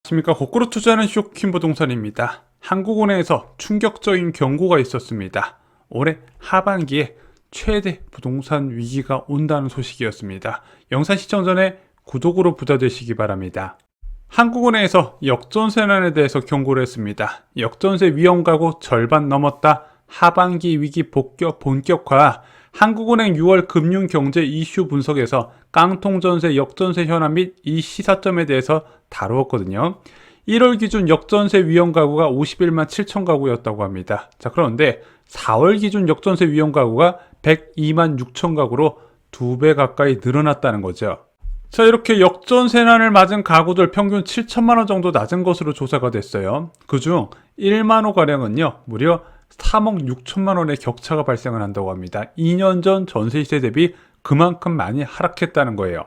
안녕하십니까. 거꾸로 투자하는 쇼킹 부동산입니다. 한국은행에서 충격적인 경고가 있었습니다. 올해 하반기에 최대 부동산 위기가 온다는 소식이었습니다. 영상 시청 전에 구독으로 부탁드리시기 바랍니다. 한국은행에서 역전세난에 대해서 경고를 했습니다. 역전세 위험 가구 절반 넘었다. 하반기 위기 본격화. 한국은행 6월 금융경제 이슈 분석에서 깡통전세, 역전세 현안 및 이 시사점에 대해서 다루었거든요. 1월 기준 역전세 위험 가구가 51만 7천 가구였다고 합니다. 자, 그런데 4월 기준 역전세 위험 가구가 102만 6천 가구로 2배 가까이 늘어났다는 거죠. 자, 이렇게 역전세난을 맞은 가구들 평균 7천만 원 정도 낮은 것으로 조사가 됐어요. 그중 1만 호가량은요, 무려 3억 6천만 원의 격차가 발생을 한다고 합니다. 2년 전 전세 시세 대비 그만큼 많이 하락했다는 거예요.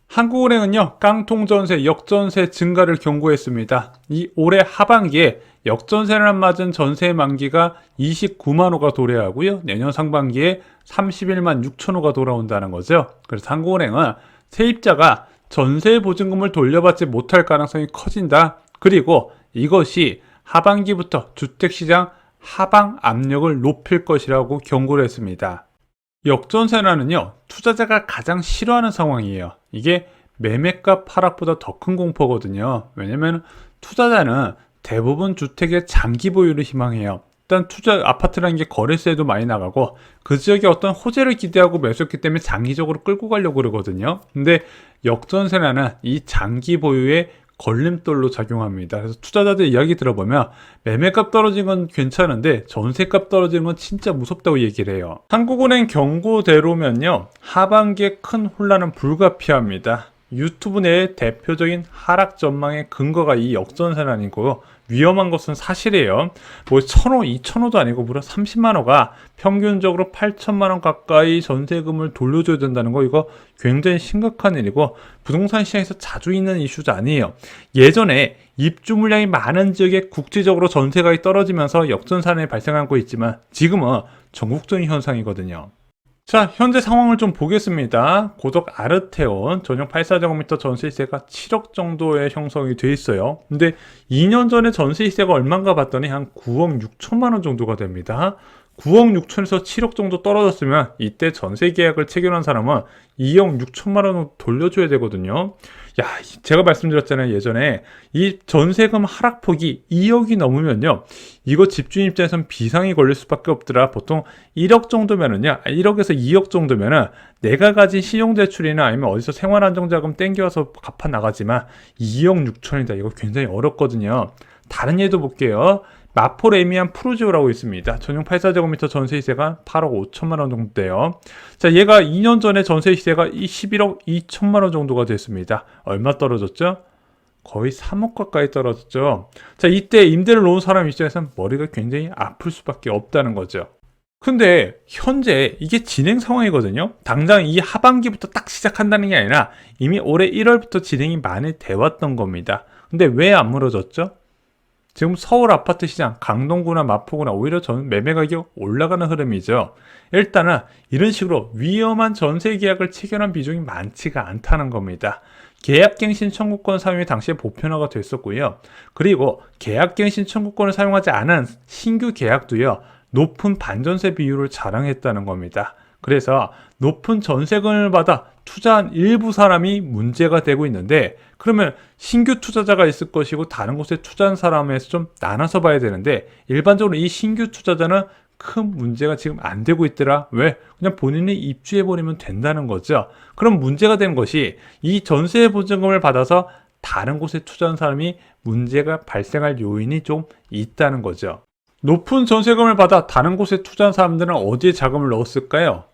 한국은행은요, 깡통전세, 역전세 증가를 경고했습니다. 이 올해 하반기에 역전세를 맞은 전세 만기가 29만 호가 도래하고요, 내년 상반기에 31만 6천 호가 돌아온다는 거죠. 그래서 한국은행은 세입자가 전세 보증금을 돌려받지 못할 가능성이 커진다. 그리고 이것이 하반기부터 주택시장 하방 압력을 높일 것이라고 경고를 했습니다. 역전세난은요, 투자자가 가장 싫어하는 상황이에요. 이게 매매값 하락보다 더 큰 공포거든요. 왜냐면 투자자는 대부분 주택의 장기 보유를 희망해요. 일단 아파트라는 게 거래세도 많이 나가고 그 지역에 어떤 호재를 기대하고 매수했기 때문에 장기적으로 끌고 가려고 그러거든요. 근데 역전세난은 이 장기 보유에 걸림돌로 작용합니다. 그래서 투자자들 이야기 들어보면 매매값 떨어지는 건 괜찮은데 전세값 떨어지는 건 진짜 무섭다고 얘기를 해요. 한국은행 경고대로면요, 하반기에 큰 혼란은 불가피합니다. 유튜브 내의 대표적인 하락 전망의 근거가 이 역전세난이고, 위험한 것은 사실이에요. 뭐 1,000호, 2,000호도 아니고 무려 30만 호가 평균적으로 8천만 원 가까이 전세금을 돌려줘야 된다는 거, 이거 굉장히 심각한 일이고 부동산 시장에서 자주 있는 이슈도 아니에요. 예전에 입주 물량이 많은 지역에 국지적으로 전세가격이 떨어지면서 역전세난이 발생하고 있지만 지금은 전국적인 현상이거든요. 자, 현재 상황을 좀 보겠습니다. 고덕 아르테온 전용 84제곱미터 전세 시세가 7억 정도의 형성이 돼 있어요. 근데 2년 전에 전세 시세가 얼마인가 봤더니 한 9억 6천만 원 정도가 됩니다. 9억 6천에서 7억 정도 떨어졌으면 이때 전세 계약을 체결한 사람은 2억 6천만 원 돌려줘야 되거든요. 야, 제가 말씀드렸잖아요. 예전에 이 전세금 하락폭이 2억이 넘으면요, 이거 집주인 입장에선 비상이 걸릴 수밖에 없더라. 보통 1억 정도면은요, 1억에서 2억 정도면은 내가 가진 신용대출이나 아니면 어디서 생활안정자금 땡겨와서 갚아 나가지만 2억 6천이다. 이거 굉장히 어렵거든요. 다른 예도 볼게요. 마포 레미안 프루지오라고 있습니다. 전용 84제곱미터 전세 시세가 8억 5천만 원 정도 돼요. 자, 얘가 2년 전에 전세 시세가 11억 2천만 원 정도가 됐습니다. 얼마 떨어졌죠? 거의 3억 가까이 떨어졌죠. 자, 이때 임대를 놓은 사람 입장에서는 머리가 굉장히 아플 수밖에 없다는 거죠. 근데 현재 이게 진행 상황이거든요. 당장 이 하반기부터 딱 시작한다는 게 아니라 이미 올해 1월부터 진행이 많이 돼 왔던 겁니다. 근데 왜 안 무너졌죠? 지금 서울 아파트 시장, 강동구나 마포구나 오히려 매매 가격 올라가는 흐름이죠. 일단은 이런 식으로 위험한 전세 계약을 체결한 비중이 많지가 않다는 겁니다. 계약갱신 청구권 사용이 당시에 보편화가 됐었고요. 그리고 계약갱신 청구권을 사용하지 않은 신규 계약도요, 높은 반전세 비율을 자랑했다는 겁니다. 그래서 높은 전세금을 받아 투자한 일부 사람이 문제가 되고 있는데, 그러면 신규 투자자가 있을 것이고 다른 곳에 투자한 사람에서 좀 나눠서 봐야 되는데, 일반적으로 이 신규 투자자는 큰 문제가 지금 안 되고 있더라. 왜? 그냥 본인이 입주해버리면 된다는 거죠. 그럼 문제가 된 것이 이 전세 보증금을 받아서 다른 곳에 투자한 사람이 문제가 발생할 요인이 좀 있다는 거죠. 높은 전세금을 받아 다른 곳에 투자한 사람들은 어디에 자금을 넣었을까요?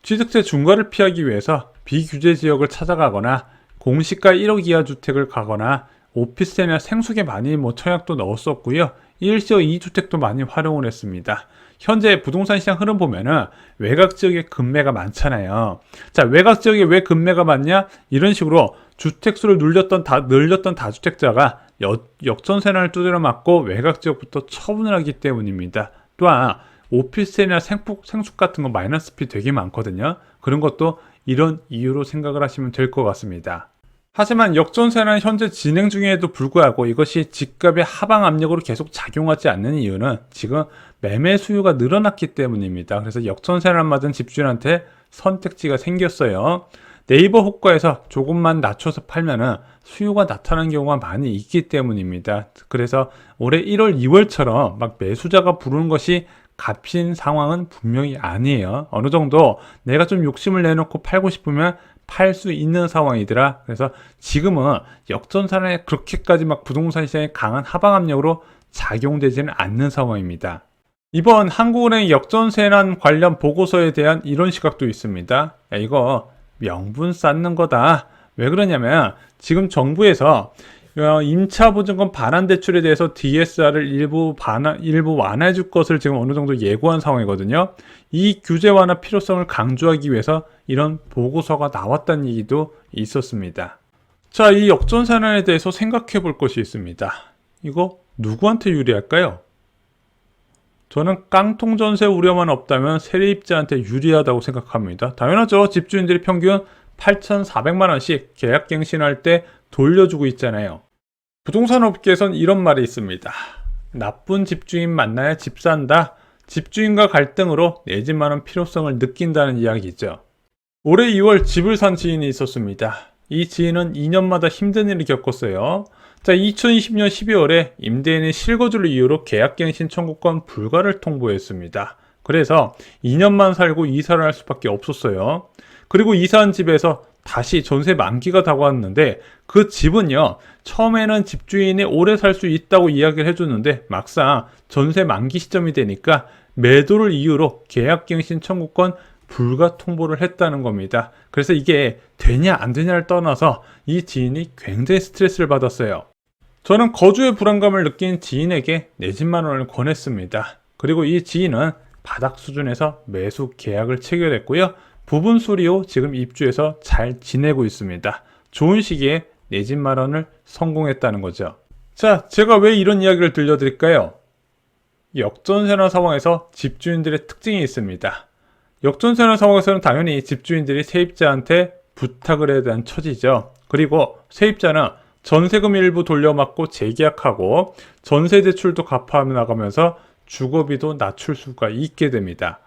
취득세 중과를 피하기 위해서 비규제 지역을 찾아가거나 공시가 1억 이하 주택을 가거나 오피스텔이나 생수계 많이 청약도 넣었었고요. 1시어 2주택도 많이 활용을 했습니다. 현재 부동산 시장 흐름 보면은 외곽 지역에 급매가 많잖아요. 자, 외곽 지역에 왜 급매가 많냐? 이런 식으로 주택수를 늘렸던 다주택자가 역전세난을 두드려 맞고 외곽 지역부터 처분을 하기 때문입니다. 또한 오피스텔이나 생숙 같은 거 마이너스 피 되게 많거든요. 그런 것도 이런 이유로 생각을 하시면 될 것 같습니다. 하지만 역전세는 현재 진행 중에도 불구하고 이것이 집값의 하방 압력으로 계속 작용하지 않는 이유는 지금 매매 수요가 늘어났기 때문입니다. 그래서 역전세를 맞은 집주인한테 선택지가 생겼어요. 네이버 호가에서 조금만 낮춰서 팔면은 수요가 나타나는 경우가 많이 있기 때문입니다. 그래서 올해 1월, 2월처럼 막 매수자가 부르는 것이 값인 상황은 분명히 아니에요. 어느 정도 내가 좀 욕심을 내놓고 팔고 싶으면 팔 수 있는 상황이더라. 그래서 지금은 역전세에 그렇게까지 막 부동산 시장에 강한 하방 압력으로 작용되지는 않는 상황입니다. 이번 한국은행 역전세난 관련 보고서에 대한 이런 시각도 있습니다. 야, 이거 명분 쌓는 거다. 왜 그러냐면 지금 정부에서 임차보증금 반환대출에 대해서 DSR을 일부 완화해 줄 것을 지금 어느 정도 예고한 상황이거든요. 이 규제 완화 필요성을 강조하기 위해서 이런 보고서가 나왔다는 얘기도 있었습니다. 자, 이 역전세난에 대해서 생각해 볼 것이 있습니다. 이거 누구한테 유리할까요? 저는 깡통 전세 우려만 없다면 세입자한테 유리하다고 생각합니다. 당연하죠. 집주인들이 평균 8,400만 원씩 계약갱신할 때 돌려주고 있잖아요. 부동산 업계에선 이런 말이 있습니다. 나쁜 집주인 만나야 집 산다. 집주인과 갈등으로 내 집 마련 필요성을 느낀다는 이야기죠. 올해 2월 집을 산 지인이 있었습니다. 이 지인은 2년마다 힘든 일을 겪었어요. 자, 2020년 12월에 임대인의 실거주를 이유로 계약갱신 청구권 불가를 통보했습니다. 그래서 2년만 살고 이사를 할 수밖에 없었어요. 그리고 이사한 집에서 다시 전세 만기가 다가왔는데 그 집은요, 처음에는 집주인이 오래 살 수 있다고 이야기를 해줬는데 막상 전세 만기 시점이 되니까 매도를 이유로 계약갱신 청구권 불가 통보를 했다는 겁니다. 그래서 이게 되냐 안 되냐를 떠나서 이 지인이 굉장히 스트레스를 받았어요. 저는 거주의 불안감을 느낀 지인에게 내 집 마련을 권했습니다. 그리고 이 지인은 바닥 수준에서 매수 계약을 체결했고요. 부분 수리 후 지금 입주해서 잘 지내고 있습니다. 좋은 시기에 내 집 마련을 성공했다는 거죠. 자, 제가 왜 이런 이야기를 들려드릴까요? 역전세나 상황에서 집주인들의 특징이 있습니다. 역전세나 상황에서는 당연히 집주인들이 세입자한테 부탁을 해야 되는 처지죠. 그리고 세입자는 전세금 일부 돌려막고 재계약하고 전세 대출도 갚아 나가면서 주거비도 낮출 수가 있게 됩니다.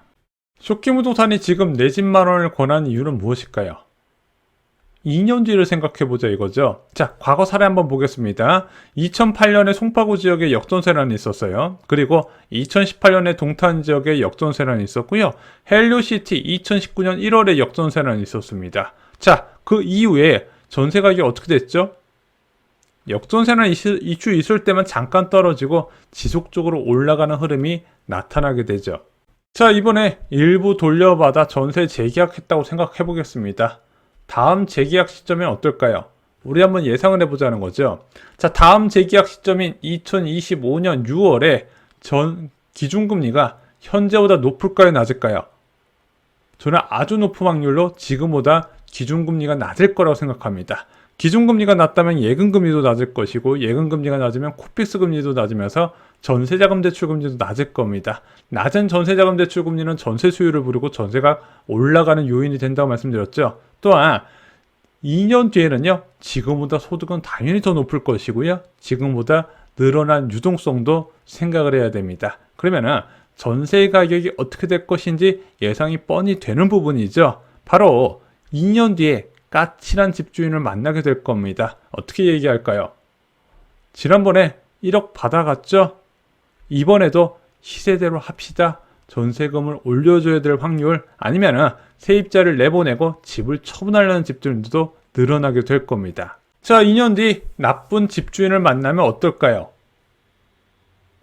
쇼킹부동산이 지금 내 집 마련을 권한 이유는 무엇일까요? 2년 뒤를 생각해보자 이거죠. 자, 과거 사례 한번 보겠습니다. 2008년에 송파구 지역에 역전세난이 있었어요. 그리고 2018년에 동탄 지역에 역전세난이 있었고요. 헬리오시티 2019년 1월에 역전세난이 있었습니다. 자, 그 이후에 전세 가격이 어떻게 됐죠? 역전세난 이슈 있을 때만 잠깐 떨어지고 지속적으로 올라가는 흐름이 나타나게 되죠. 자, 이번에 일부 돌려받아 전세 재계약했다고 생각해 보겠습니다. 다음 재계약 시점은 어떨까요? 우리 한번 예상을 해보자는 거죠. 자, 다음 재계약 시점인 2025년 6월에 전 기준금리가 현재보다 높을까요, 낮을까요? 저는 아주 높은 확률로 지금보다 기준금리가 낮을 거라고 생각합니다. 기준금리가 낮다면 예금금리도 낮을 것이고 예금금리가 낮으면 코픽스금리도 낮으면서 전세자금대출금리도 낮을 겁니다. 낮은 전세자금대출금리는 전세 수요를 부르고 전세가 올라가는 요인이 된다고 말씀드렸죠. 또한 2년 뒤에는요, 지금보다 소득은 당연히 더 높을 것이고요. 지금보다 늘어난 유동성도 생각을 해야 됩니다. 그러면은 전세 가격이 어떻게 될 것인지 예상이 뻔히 되는 부분이죠. 바로 2년 뒤에 까칠한 집주인을 만나게 될 겁니다. 어떻게 얘기할까요? 지난번에 1억 받아갔죠? 이번에도 시세대로 합시다. 전세금을 올려줘야 될 확률, 아니면은 세입자를 내보내고 집을 처분하려는 집주인들도 늘어나게 될 겁니다. 자, 2년 뒤 나쁜 집주인을 만나면 어떨까요?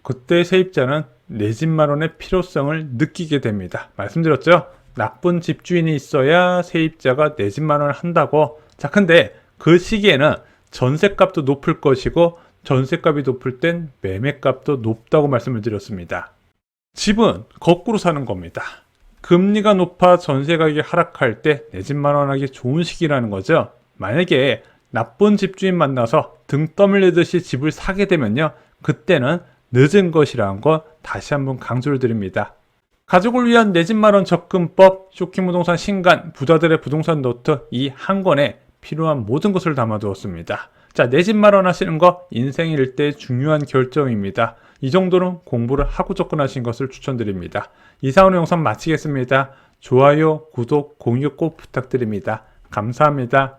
그때 세입자는 내 집 마련의 필요성을 느끼게 됩니다. 말씀드렸죠? 나쁜 집주인이 있어야 세입자가 내 집 마련을 한다고. 자, 근데 그 시기에는 전세값도 높을 것이고 전세값이 높을 땐 매매값도 높다고 말씀을 드렸습니다. 집은 거꾸로 사는 겁니다. 금리가 높아 전세 가격이 하락할 때 내 집 마련하기 좋은 시기라는 거죠. 만약에 나쁜 집주인 만나서 등 떠밀리듯이 집을 사게 되면요, 그때는 늦은 것이라는 거 다시 한번 강조를 드립니다. 가족을 위한 내 집 마련 접근법, 쇼킹 부동산 신간, 부자들의 부동산 노트 이 한 권에 필요한 모든 것을 담아두었습니다. 자, 내 집 마련하시는 거 인생 일대의 중요한 결정입니다. 이 정도는 공부를 하고 접근하신 것을 추천드립니다. 이상 오늘 영상 마치겠습니다. 좋아요, 구독, 공유 꼭 부탁드립니다. 감사합니다.